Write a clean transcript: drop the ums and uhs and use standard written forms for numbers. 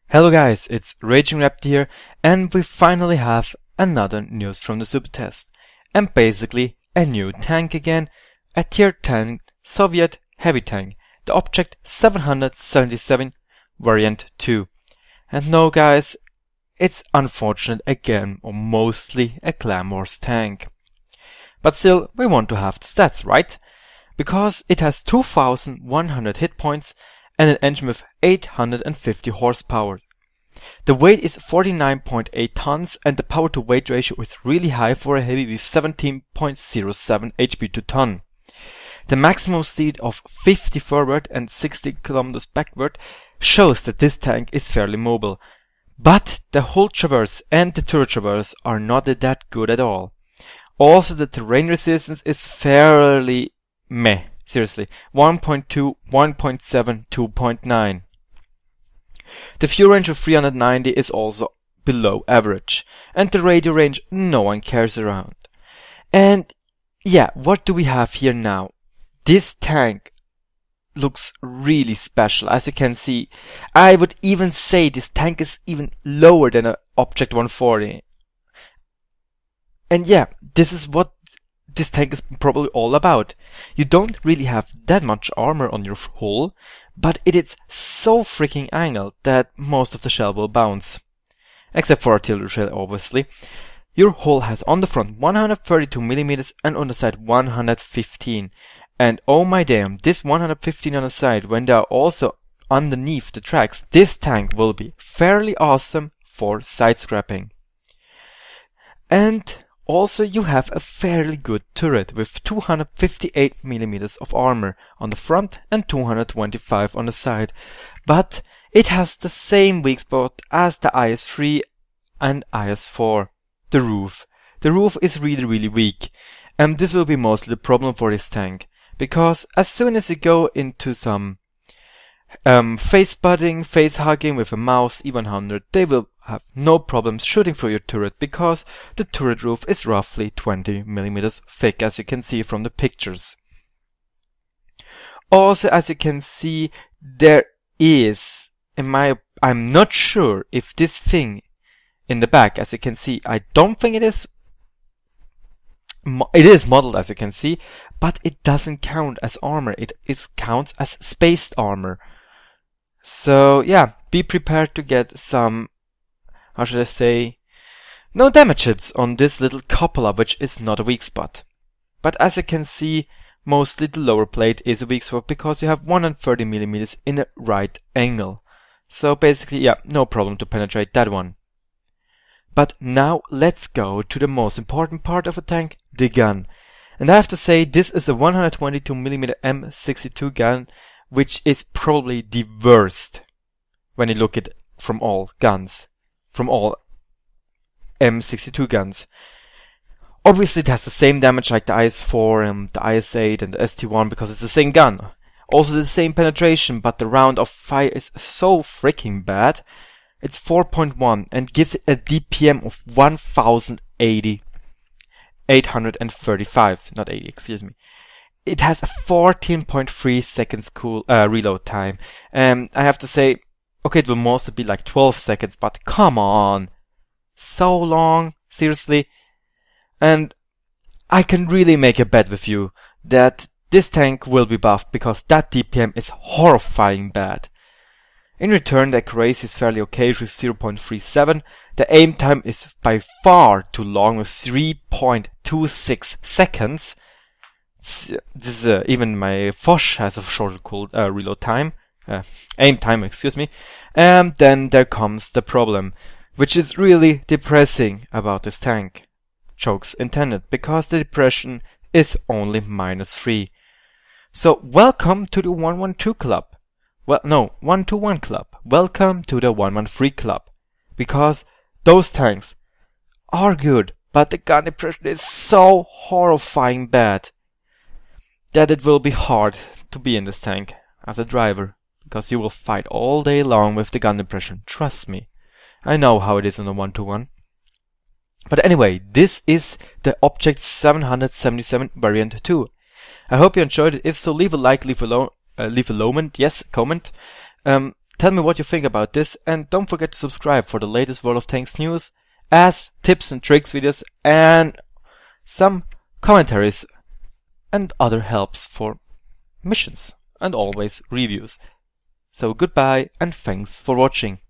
Hello guys, it's Raging Raptor here, and we finally have another news from the super test. And basically a new tank again, a tier 10 Soviet heavy tank, the Object 777 variant 2. And no guys, it's unfortunate again, or mostly a Clan Wars tank. But still, we want to have the stats, right? Because it has 2100 hit points and an engine with 850 horsepower. The weight is 49.8 tons and the power to weight ratio is really high for a heavy with 17.07 HP to ton. The maximum speed of 50 forward and 60 km backward shows that this tank is fairly mobile. But the hull traverse and the turret traverse are not that good at all. Also the terrain resistance is fairly meh. Seriously, 1.2, 1.7, 2.9. The fuel range of 390 is also below average, and the radio range no one cares around. And yeah, what do we have here now? This tank looks really special, as you can see. I would even say this tank is even lower than an Object 140. And yeah, this is what this tank is probably all about. You don't really have that much armor on your hull, but it is so freaking angled that most of the shell will bounce. Except for artillery shell, obviously. Your hull has on the front 132mm and on the side 115. And oh my damn, this 115 on the side, when they are also underneath the tracks, this tank will be fairly awesome for side scrapping. And also, you have a fairly good turret with 258mm of armor on the front and 225 on the side, but it has the same weak spot as the IS-3 and IS-4, the roof. The roof is really weak, and this will be mostly the problem for this tank, because as soon as you go into some face butting, face hugging with a mouse E100, they will have no problems shooting through your turret because the turret roof is roughly 20mm thick, as you can see from the pictures. Also, as you can see, there is, I'm not sure if this thing in the back, as you can see, I don't think it is modeled, as you can see, but it doesn't count as armor. It counts as spaced armor. So yeah, be prepared to get some, how should I say, no damage hits on this little cupola, which is not a weak spot. But as you can see, mostly the lower plate is a weak spot because you have 130mm in a right angle. So basically, yeah, no problem to penetrate that one. But now let's go to the most important part of a tank, the gun. And I have to say, this is a 122mm M62 gun, which is probably the worst when you look at it from all guns, from all M62 guns. Obviously it has the same damage like the IS-4 and the IS-8 and the ST-1 because it's the same gun. Also the same penetration, but the round of fire is so freaking bad. It's 4.1 and gives it a DPM of 1080. 835, not 80, excuse me. It has a 14.3 seconds reload time. I have to say, okay, it will mostly be like 12 seconds, but come on. So long, seriously. And I can really make a bet with you that this tank will be buffed because that DPM is horrifying bad. In return, the accuracy is fairly okay with 0.37. The aim time is by far too long with 3.26 seconds. This is even my Foch has a shorter reload time, aim time, excuse me. And then there comes the problem, which is really depressing about this tank. Jokes intended, because the depression is only -3. So welcome to the 112 club. Well, no, 121 club. Welcome to the 113 club. Because those tanks are good, but the gun depression is so horrifying bad that it will be hard to be in this tank as a driver, because you will fight all day long with the gun depression. Trust me. I know how it is on the 121. But anyway, this is the Object 777 variant 2. I hope you enjoyed it. If so, leave a like, leave a comment. tell me what you think about this, and don't forget to subscribe for the latest World of Tanks news, as tips and tricks videos, and some commentaries and other helps for missions, and always reviews. So goodbye and thanks for watching.